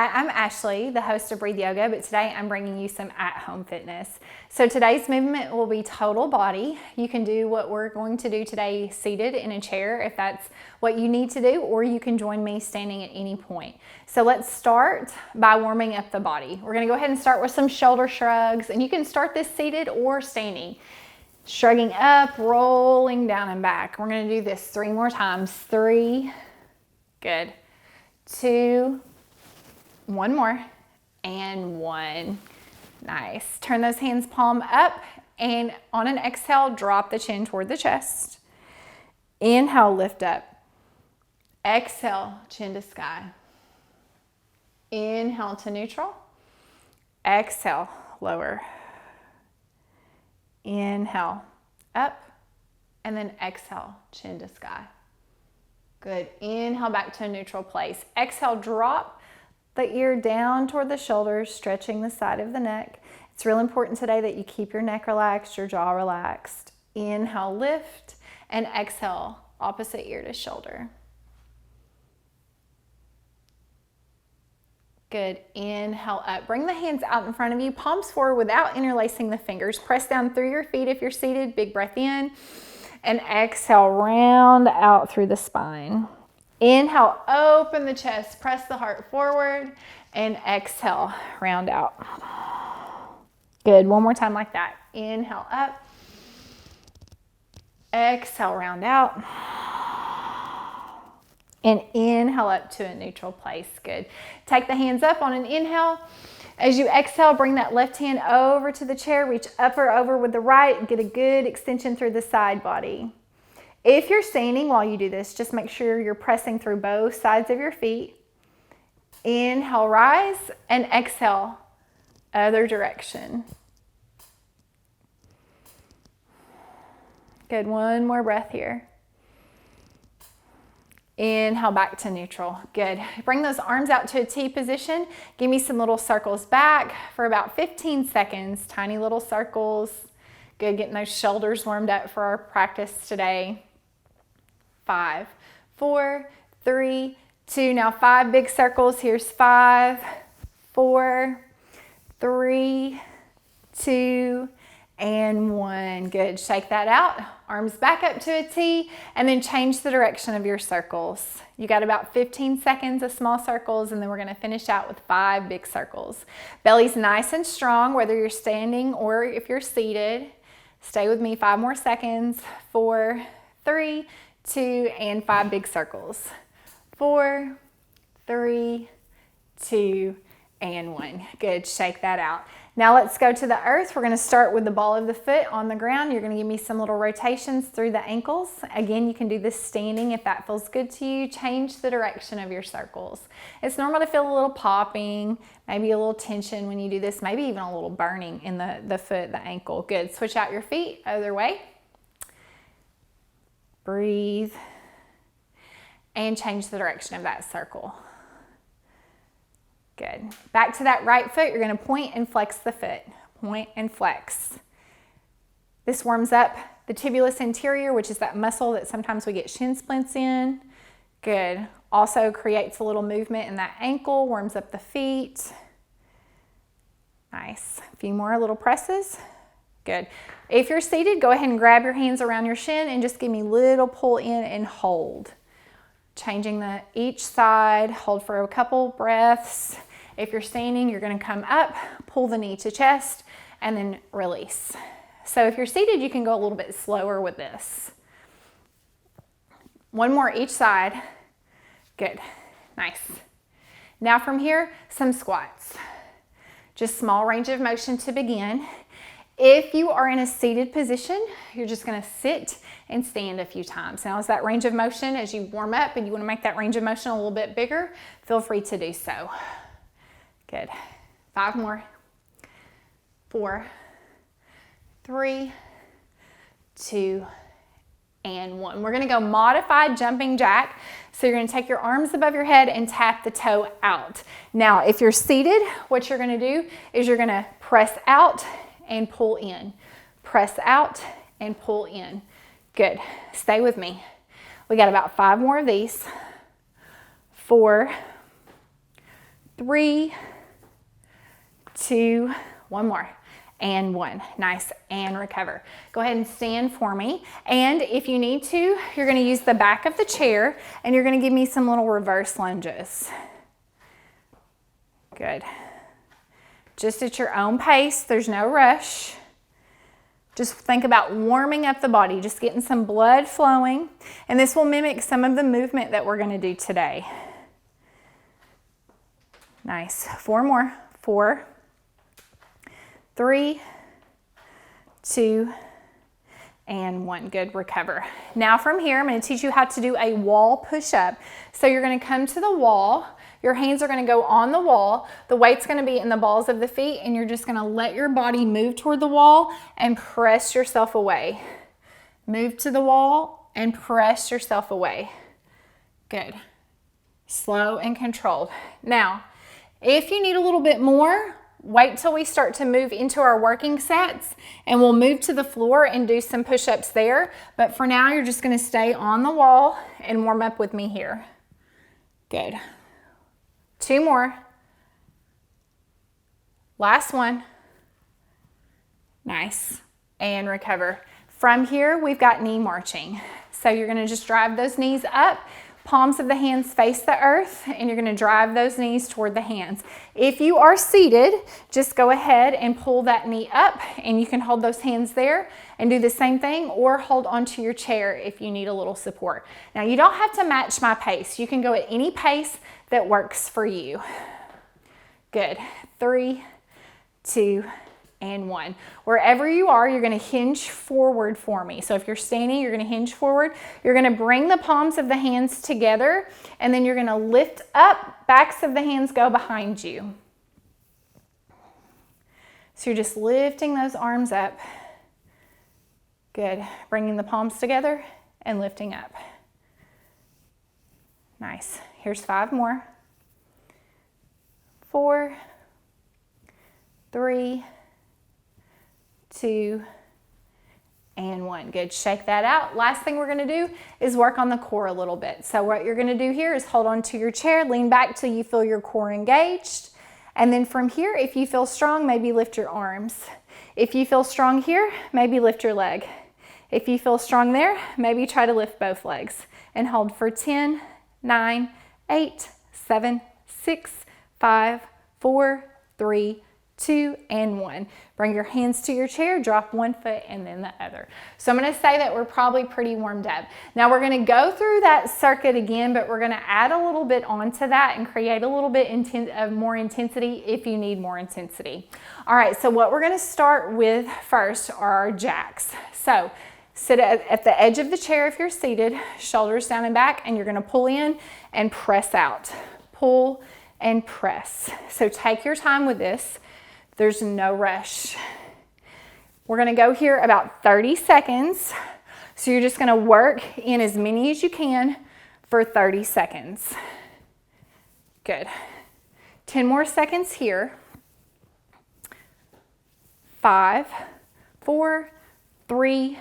Hi, I'm Ashley, the host of Breathe Yoga, but today I'm bringing you some at-home fitness. So today's movement will be total body. You can do what we're going to do today seated in a chair if that's what you need to do, or you can join me standing at any point. So let's start by warming up the body. We're gonna go ahead and start with some shoulder shrugs, and you can start this seated or standing. Shrugging up, rolling down and back. We're gonna do this 3 more times. 3, good. 2, 1 more, and 1. Nice. Turn those hands palm up, and on an exhale, drop the chin toward the chest. Inhale, lift up. Exhale, chin to sky. Inhale to neutral. Exhale, lower. Inhale, up, and then exhale, chin to sky. Good. Inhale back to a neutral place. Exhale, drop the ear down toward the shoulders, stretching the side of the neck. It's real important today that you keep your neck relaxed, your jaw relaxed. Inhale, lift, and exhale, opposite ear to shoulder. Good. Inhale up. Bring the hands out in front of you, palms forward without interlacing the fingers. Press down through your feet if you're seated. Big breath in. And exhale, round out through the spine. Inhale, open the chest, press the heart forward, and exhale, round out. Good. One more time like that. Inhale up. Exhale, round out. And inhale up to a neutral place. Good. Take the hands up on an inhale. As you exhale, bring that left hand over to the chair. Reach up or over with the right and get a good extension through the side body. If you're standing while you do this, just make sure you're pressing through both sides of your feet. Inhale, rise, and exhale, other direction. Good. One more breath here. Inhale back to neutral. Good. Bring those arms out to a T position. Give me some little circles back for about 15 seconds. Tiny little circles. Good. Getting those shoulders warmed up for our practice today. 5, 4, 3, 2. Now 5 big circles. Here's 5, 4, 3, 2, and 1. Good. Shake that out. Arms back up to a T, and then change the direction of your circles. You got about 15 seconds of small circles, and then we're going to finish out with 5 big circles. Belly's nice and strong, whether you're standing or if you're seated. Stay with me 5 more seconds. 4, 3, 2, and 5 big circles. 4, 3, 2, and 1. Good. Shake that out. Now let's go to the earth. We're going to start with the ball of the foot on the ground. You're going to give me some little rotations through the ankles. Again, you can do this standing if that feels good to you. Change the direction of your circles. It's normal to feel a little popping, maybe a little tension when you do this, maybe even a little burning in the foot, the ankle. Good. Switch out your feet, other way. Breathe. And change the direction of that circle. Good. Back to that right foot, you're going to point and flex the foot. Point and flex. This warms up the tibialis anterior, which is that muscle that sometimes we get shin splints in. Good. Also creates a little movement in that ankle, warms up the feet. Nice. A few more little presses. Good. If you're seated, go ahead and grab your hands around your shin and just give me a little pull in and hold. Changing each side, hold for a couple breaths. If you're standing, you're going to come up, pull the knee to chest, and then release. So if you're seated, you can go a little bit slower with this. 1 more each side. Good. Nice. Now from here, some squats. Just small range of motion to begin. If you are in a seated position, you're just going to sit and stand a few times. Now, as that range of motion, as you warm up and you want to make that range of motion a little bit bigger, feel free to do so. Good. 5 more. 4, 3, 2, and 1. We're going to go modified jumping jack. So you're going to take your arms above your head and tap the toe out. Now, if you're seated, what you're going to do is you're going to press out and pull in. Press out and pull in. Good. Stay with me. We got about 5 more of these. 4, 3, 2, one more, and 1. Nice, and recover. Go ahead and stand for me. And if you need to, you're gonna use the back of the chair and you're gonna give me some little reverse lunges. Good. Just at your own pace, there's no rush. Just think about warming up the body, just getting some blood flowing. And this will mimic some of the movement that we're gonna do today. Nice, 4 more, 4, 3, 2, and 1. Good, recover. Now from here, I'm gonna teach you how to do a wall push-up. So you're gonna come to the wall, your hands are gonna go on the wall, the weight's gonna be in the balls of the feet, and you're just gonna let your body move toward the wall and press yourself away. Move to the wall and press yourself away. Good. Slow and controlled. Now, if you need a little bit more, wait till we start to move into our working sets and we'll move to the floor and do some push-ups there. But for now, you're just gonna stay on the wall and warm up with me here. Good. 2 more. Last one. Nice. And recover. From here, we've got knee marching. So you're gonna just drive those knees up. Palms of the hands face the earth, and you're gonna drive those knees toward the hands. If you are seated, just go ahead and pull that knee up, and you can hold those hands there and do the same thing, or hold onto your chair if you need a little support. Now, you don't have to match my pace. You can go at any pace that works for you. Good. 3, 2, and 1. Wherever you are, you're gonna hinge forward for me. So if you're standing, you're gonna hinge forward. You're gonna bring the palms of the hands together, and then you're gonna lift up, backs of the hands go behind you. So you're just lifting those arms up. Good. Bringing the palms together and lifting up. Nice. Here's 5 more. 4, 3, 2, and 1. Good, shake that out. Last thing we're gonna do is work on the core a little bit. So what you're gonna do here is hold on to your chair, lean back till you feel your core engaged. And then from here, if you feel strong, maybe lift your arms. If you feel strong here, maybe lift your leg. If you feel strong there, maybe try to lift both legs. And hold for 10, 9, 8, 7, 6, 5, 4, 3, 2, and 1. Bring your hands to your chair, drop one foot and then the other. So I'm gonna say that we're probably pretty warmed up. Now we're gonna go through that circuit again, but we're gonna add a little bit onto that and create a little bit of more intensity if you need more intensity. All right, so what we're gonna start with first are our jacks. So sit at the edge of the chair if you're seated, shoulders down and back, and you're gonna pull in and press out. Pull and press. So take your time with this. There's no rush. We're gonna go here about 30 seconds. So you're just gonna work in as many as you can for 30 seconds. Good. 10 more seconds here. 5, 4, 3,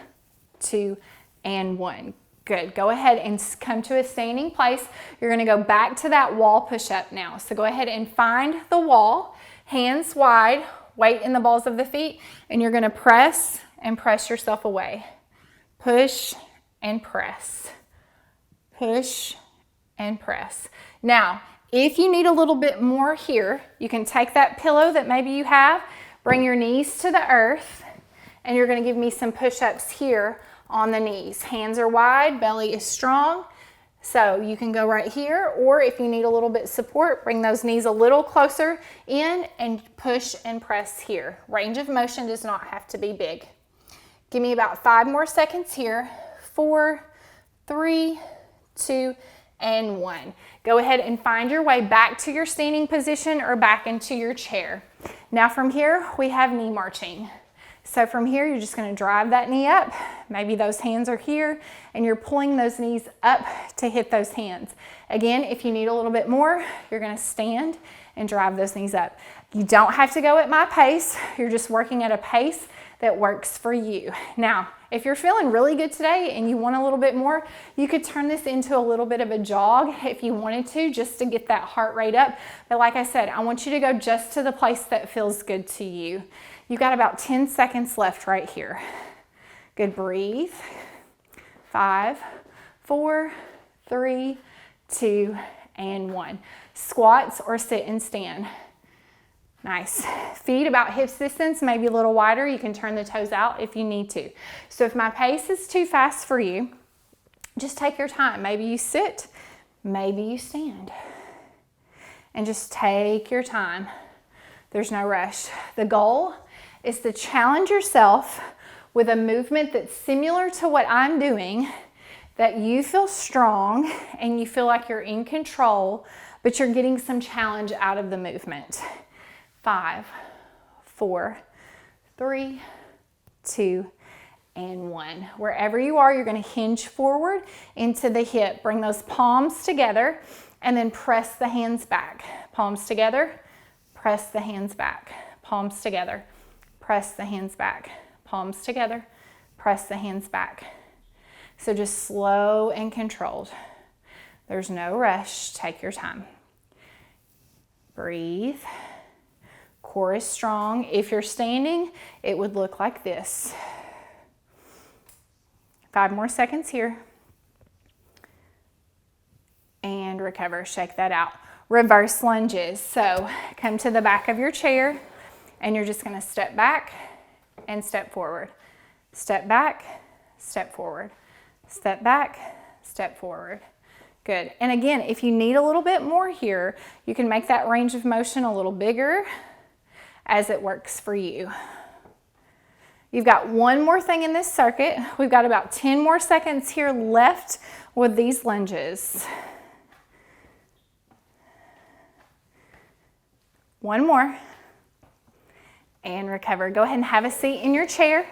2, and 1. Good. Go ahead and come to a standing place. You're gonna go back to that wall push-up now. So go ahead and find the wall. Hands wide, weight in the balls of the feet, and you're gonna press and press yourself away. Push and press. Push and press. Now, if you need a little bit more here, you can take that pillow that maybe you have, bring your knees to the earth, and you're gonna give me some push-ups here on the knees. Hands are wide, belly is strong. So you can go right here, or if you need a little bit support, bring those knees a little closer in and push and press here. Range of motion does not have to be big. Give me about 5 more seconds here. 4, 3, 2, and 1. Go ahead and find your way back to your standing position or back into your chair. Now from here, we have knee marching. So from here, you're just gonna drive that knee up. Maybe those hands are here and you're pulling those knees up to hit those hands. Again, if you need a little bit more, you're gonna stand and drive those knees up. You don't have to go at my pace. You're just working at a pace that works for you. Now, If you're feeling really good today and you want a little bit more, you could turn this into a little bit of a jog if you wanted to, just to get that heart rate up. But like I said, I want you to go just to the place that feels good to you. You've got about 10 seconds left right here. Good, breathe. 5, 4, 3, 2, and 1. Squats or sit and stand. Nice. Feet about hip distance, maybe a little wider. You can turn the toes out if you need to. So if my pace is too fast for you, just take your time. Maybe you sit, maybe you stand. And just take your time. There's no rush. The goal is to challenge yourself with a movement that's similar to what I'm doing, that you feel strong and you feel like you're in control, but you're getting some challenge out of the movement. 5, 4, 3, 2, and 1. Wherever you are, you're going to hinge forward into the hip. Bring those palms together and then press the hands back. Palms together, press the hands back. Palms together, press the hands back. Palms together, press the hands back. So just slow and controlled. There's no rush. Take your time. Breathe. Core is strong. If you're standing, it would look like this. 5 more seconds here. And recover. Shake that out. Reverse lunges. So come to the back of your chair and you're just going to step back and step forward. Step back, step forward. Step back, step forward. Good. And again, if you need a little bit more here, you can make that range of motion a little bigger as it works for you. You've got one more thing in this circuit. We've got about 10 more seconds here left with these lunges. One more. And recover. Go ahead and have a seat in your chair.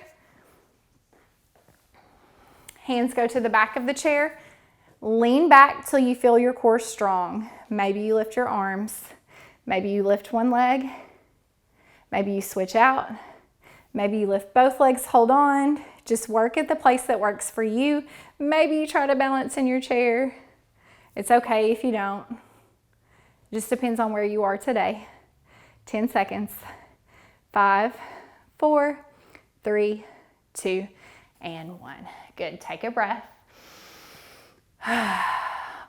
Hands go to the back of the chair. Lean back till you feel your core strong. Maybe you lift your arms. Maybe you lift one leg. Maybe you switch out. Maybe you lift both legs, hold on. Just work at the place that works for you. Maybe you try to balance in your chair. It's okay if you don't. It just depends on where you are today. 10 seconds. 5, 4, 3, 2, and 1. Good. Take a breath.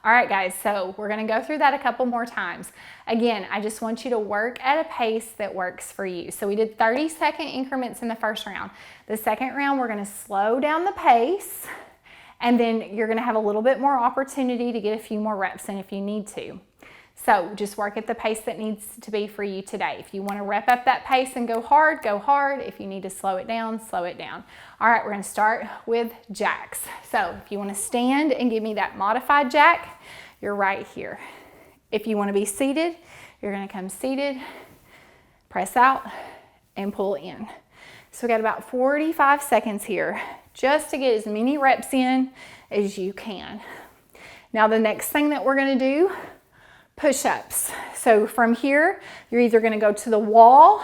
All right, guys, so we're going to go through that a couple more times. Again, I just want you to work at a pace that works for you. So we did 30-second increments in the first round. The second round, we're going to slow down the pace, and then you're going to have a little bit more opportunity to get a few more reps in if you need to. So just work at the pace that needs to be for you today. If you want to rep up that pace and go hard, go hard. If you need to slow it down, slow it down. All right, we're going to start with jacks. So if you want to stand and give me that modified jack, you're right here. If you want to be seated, you're going to come seated, press out, and pull in. So we got about 45 seconds here just to get as many reps in as you can. Now the next thing that we're going to do, push-ups. So from here, you're either going to go to the wall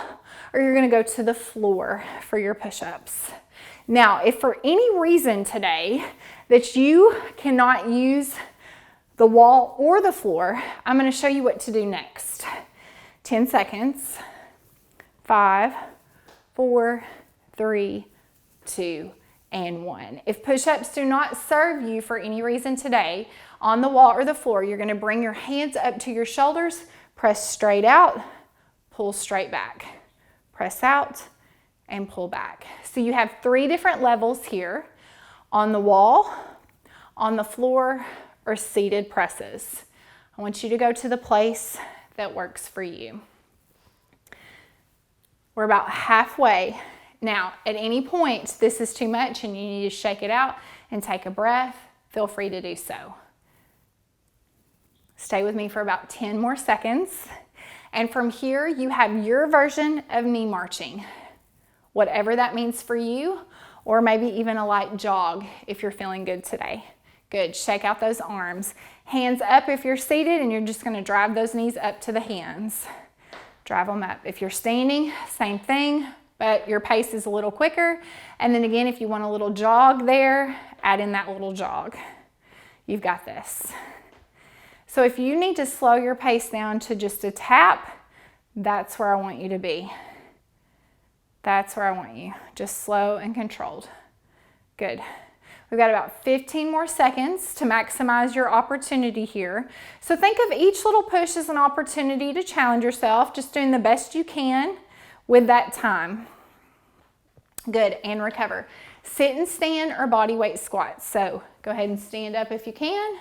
or you're going to go to the floor for your push-ups. Now, if for any reason today that you cannot use the wall or the floor, I'm going to show you what to do next. 10 seconds. 5, 4, 3, 2, and 1. If push-ups do not serve you for any reason today, on the wall or the floor, you're going to bring your hands up to your shoulders, press straight out, pull straight back. Press out and pull back. So you have 3 different levels here: on the wall, on the floor, or seated presses. I want you to go to the place that works for you. We're about halfway. Now, at any point, this is too much and you need to shake it out and take a breath, feel free to do so. Stay with me for about 10 more seconds. And from here, you have your version of knee marching, whatever that means for you, or maybe even a light jog if you're feeling good today. Good. Shake out those arms. Hands up if you're seated, and you're just going to drive those knees up to the hands. Drive them up. If you're standing, same thing. but your pace is a little quicker. And then again, if you want a little jog there, add in that little jog. You've got this. So if you need to slow your pace down to just a tap, that's where I want you to be. That's where I want you, just slow and controlled. Good. We've got about 15 more seconds to maximize your opportunity here. So think of each little push as an opportunity to challenge yourself, just doing the best you can with that time. Good, and recover. Sit and stand or body weight squats. So go ahead and stand up if you can,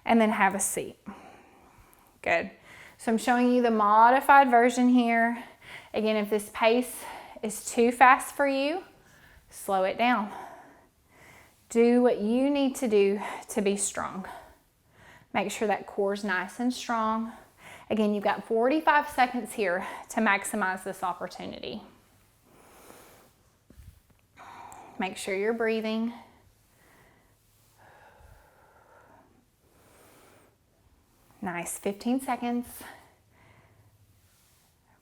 and then have a seat. Good. So I'm showing you the modified version here. Again, if this pace is too fast for you, slow it down. Do what you need to do to be strong. Make sure that core is nice and strong. Again, you've got 45 seconds here to maximize this opportunity. Make sure you're breathing. Nice, 15 seconds.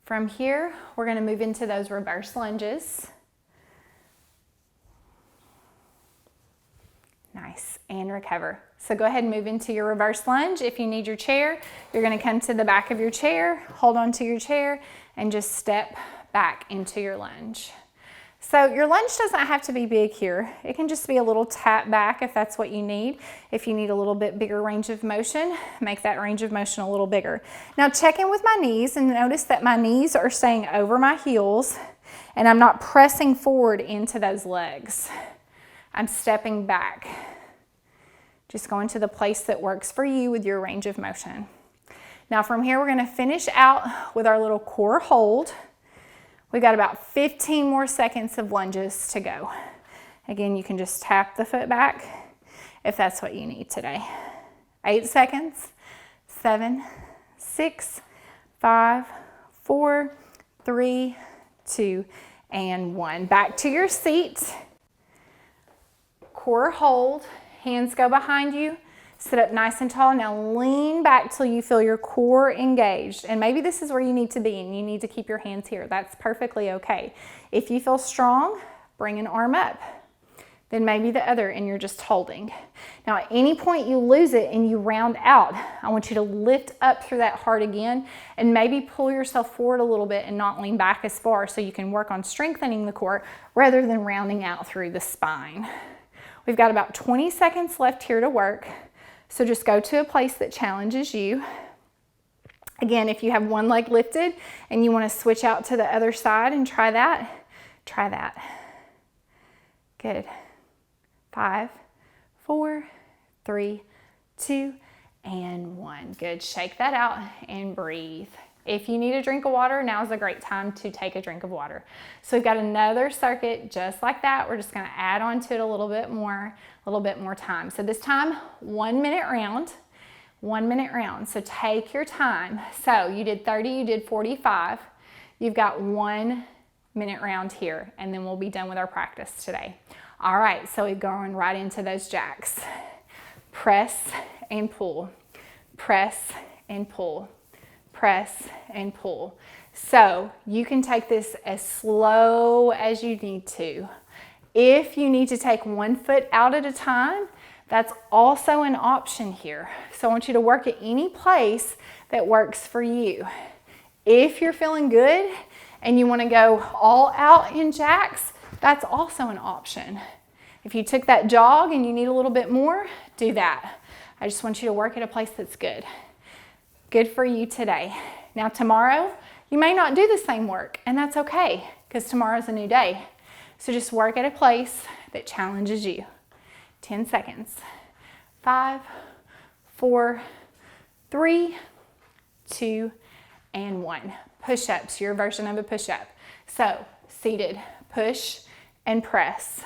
From here, we're going to move into those reverse lunges. Nice, and recover. So go ahead and move into your reverse lunge. If you need your chair, you're going to come to the back of your chair, hold on to your chair, and just step back into your lunge. So your lunge doesn't have to be big here. It can just be a little tap back if that's what you need. If you need a little bit bigger range of motion, make that range of motion a little bigger. Now check in with my knees and notice that my knees are staying over my heels and I'm not pressing forward into those legs. I'm stepping back. Just going to the place that works for you with your range of motion. Now from here, we're going to finish out with our little core hold. We've got about 15 more seconds of lunges to go. Again, you can just tap the foot back if that's what you need today. 8 seconds, 7, 6, 5, 4, 3, 2, and 1. Back to your seat. Core hold, hands go behind you, sit up nice and tall. Now lean back till you feel your core engaged. And maybe this is where you need to be and you need to keep your hands here. That's perfectly okay. If you feel strong, bring an arm up. Then maybe the other and you're just holding. Now at any point you lose it and you round out, I want you to lift up through that heart again and maybe pull yourself forward a little bit and not lean back as far so you can work on strengthening the core rather than rounding out through the spine. We've got about 20 seconds left here to work. So just go to a place that challenges you. Again, if you have one leg lifted and you want to switch out to the other side and try that, try that. Good. 5, 4, 3, 2, and 1. Good. Shake that out and breathe. If you need a drink of water, now's a great time to take a drink of water. So we've got another circuit just like that. We're just going to add on to it a little bit more time. So this time, 1 minute round, 1 minute round. So take your time. So you did 30, you did 45. You've got 1 minute round here, and then we'll be done with our practice today. All right, so we're going right into those jacks. Press and pull, press and pull. Press and pull. So you can take this as slow as you need to. If you need to take one foot out at a time, that's also an option here. So I want you to work at any place that works for you. If you're feeling good and you want to go all out in jacks, that's also an option. If you took that jog and you need a little bit more, do that. I just want you to work at a place that's good. Good for you today. Now tomorrow, you may not do the same work, and that's okay, because tomorrow's a new day. So just work at a place that challenges you. 10 seconds. 5, 4, 3, 2, and 1. Push-ups, your version of a push-up. So seated, push and press,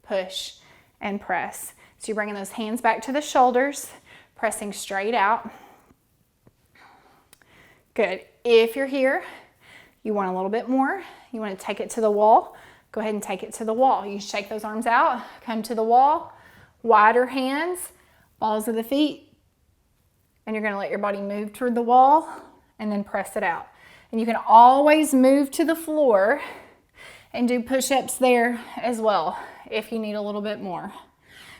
push and press. So you're bringing those hands back to the shoulders, pressing straight out. Good. If you're here, you want a little bit more, you want to take it to the wall, go ahead and take it to the wall. You shake those arms out, come to the wall, wider hands, balls of the feet, and you're going to let your body move toward the wall and then press it out. And you can always move to the floor and do push-ups there as well if you need a little bit more.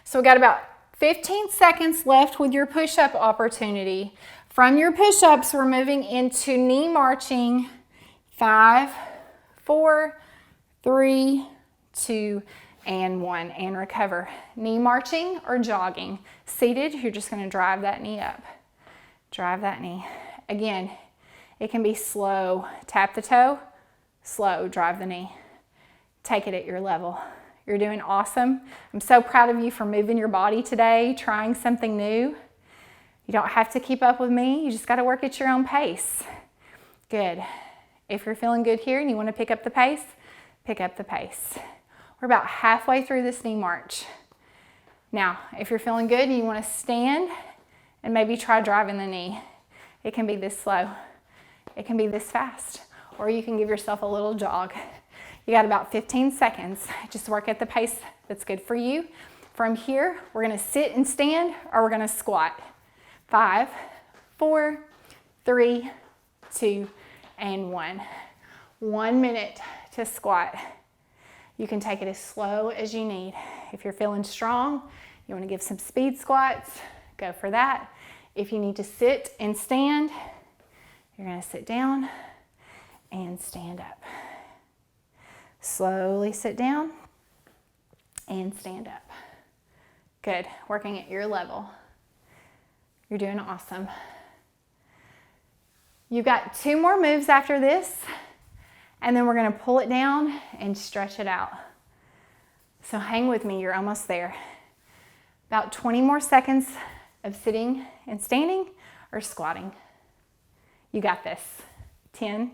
So we got about 15 seconds left with your push-up opportunity. From your push-ups, we're moving into knee marching. 5, 4, 3, 2, and 1, and recover. Knee marching or jogging. Seated, you're just going to drive that knee up. Drive that knee. Again, it can be slow. Tap the toe, slow, drive the knee. Take it at your level. You're doing awesome. I'm so proud of you for moving your body today, trying something new. You don't have to keep up with me. You just got to work at your own pace. Good. If you're feeling good here and you want to pick up the pace, pick up the pace. We're about halfway through this knee march. Now, if you're feeling good and you want to stand and maybe try driving the knee, it can be this slow. It can be this fast. Or you can give yourself a little jog. You got about 15 seconds. Just work at the pace that's good for you. From here, we're going to sit and stand, or we're going to squat. 5, 4, 3, 2, and 1. 1 minute to squat. You can take it as slow as you need. If you're feeling strong, you want to give some speed squats, go for that. If you need to sit and stand, you're going to sit down and stand up. Slowly sit down and stand up. Good. Working at your level. You're doing awesome. You've got 2 more moves after this, and then we're going to pull it down and stretch it out. So hang with me. You're almost there. About 20 more seconds of sitting and standing or squatting. You got this. 10,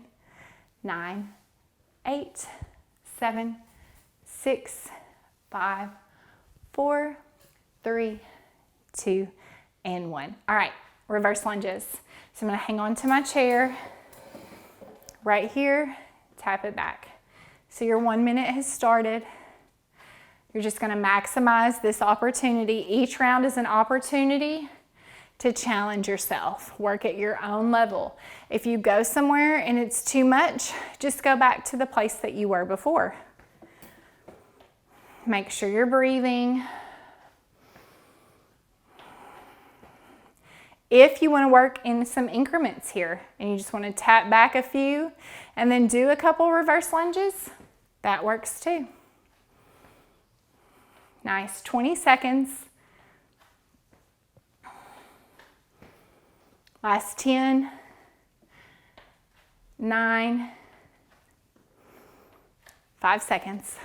9, 8, 7, 6, 5, 4, 3, 2, and 1. All right, reverse lunges. So I'm going to hang on to my chair right here, tap it back. So your 1 minute has started. You're just going to maximize this opportunity. Each round is an opportunity to challenge yourself. Work at your own level. If you go somewhere and it's too much, just go back to the place that you were before. Make sure you're breathing. If you want to work in some increments here and you just want to tap back a few and then do a couple reverse lunges, that works too. Nice. 20 seconds. Last 10, 9, 5 seconds,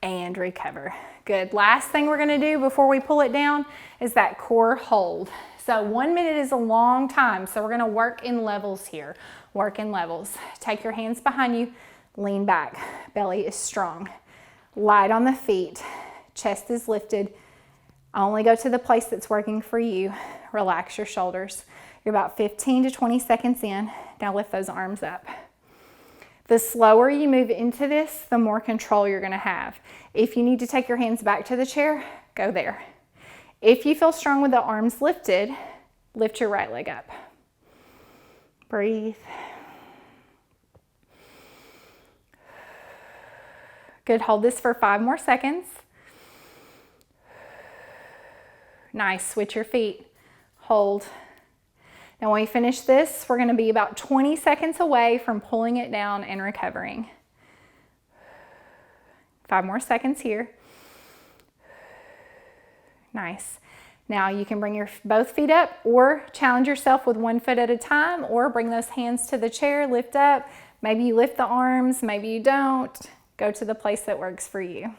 and recover. Good. Last thing we're going to do before we pull it down is that core hold. So 1 minute is a long time, so we're going to work in levels here. Work in levels. Take your hands behind you, lean back. Belly is strong. Light on the feet. Chest is lifted. Only go to the place that's working for you. Relax your shoulders. You're about 15 to 20 seconds in. Now lift those arms up. The slower you move into this, the more control you're going to have. If you need to take your hands back to the chair, go there. If you feel strong with the arms lifted, lift your right leg up. Breathe. Good. Hold this for 5 more seconds. Nice. Switch your feet. Hold. Now when we finish this, we're going to be about 20 seconds away from pulling it down and recovering. 5 more seconds here. Nice. Now you can bring your both feet up or challenge yourself with 1 foot at a time, or bring those hands to the chair, lift up. Maybe you lift the arms, maybe you don't. Go to the place that works for you.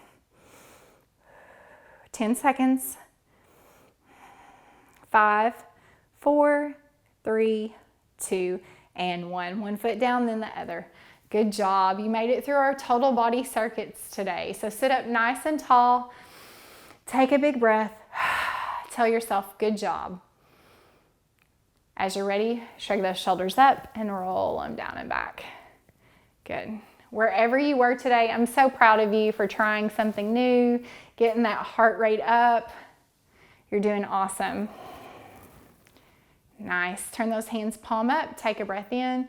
10 seconds. 5, 4, 3, 2, and 1. 1 foot down, then the other. Good job. You made it through our total body circuits today. So sit up nice and tall. Take a big breath. Tell yourself, good job. As you're ready, shrug those shoulders up and roll them down and back. Good. Wherever you were today, I'm so proud of you for trying something new, getting that heart rate up. You're doing awesome. Nice. Turn those hands palm up. Take a breath in.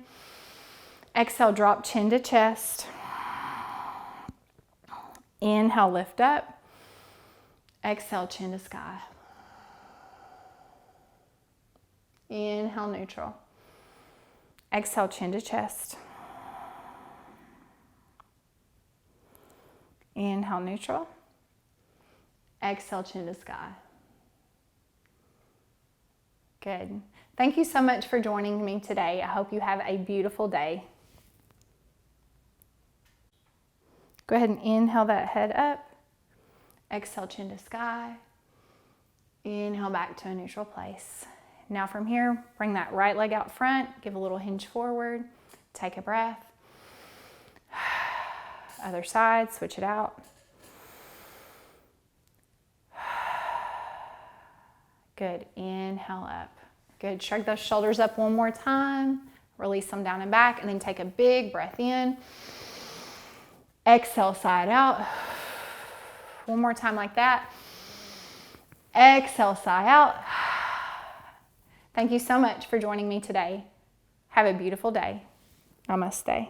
Exhale, drop chin to chest. Inhale, lift up. Exhale, chin to sky. Inhale, neutral. Exhale, chin to chest. Inhale, neutral. Exhale, chin to sky. Good. Thank you so much for joining me today. I hope you have a beautiful day. Go ahead and inhale that head up. Exhale, chin to sky. Inhale back to a neutral place. Now from here, bring that right leg out front. Give a little hinge forward. Take a breath. Other side, switch it out. Good. Inhale up. Good. Shrug those shoulders up one more time. Release them down and back, and then take a big breath in. Exhale, side out. One more time like that. Exhale, sigh out. Thank you so much for joining me today. Have a beautiful day. Namaste.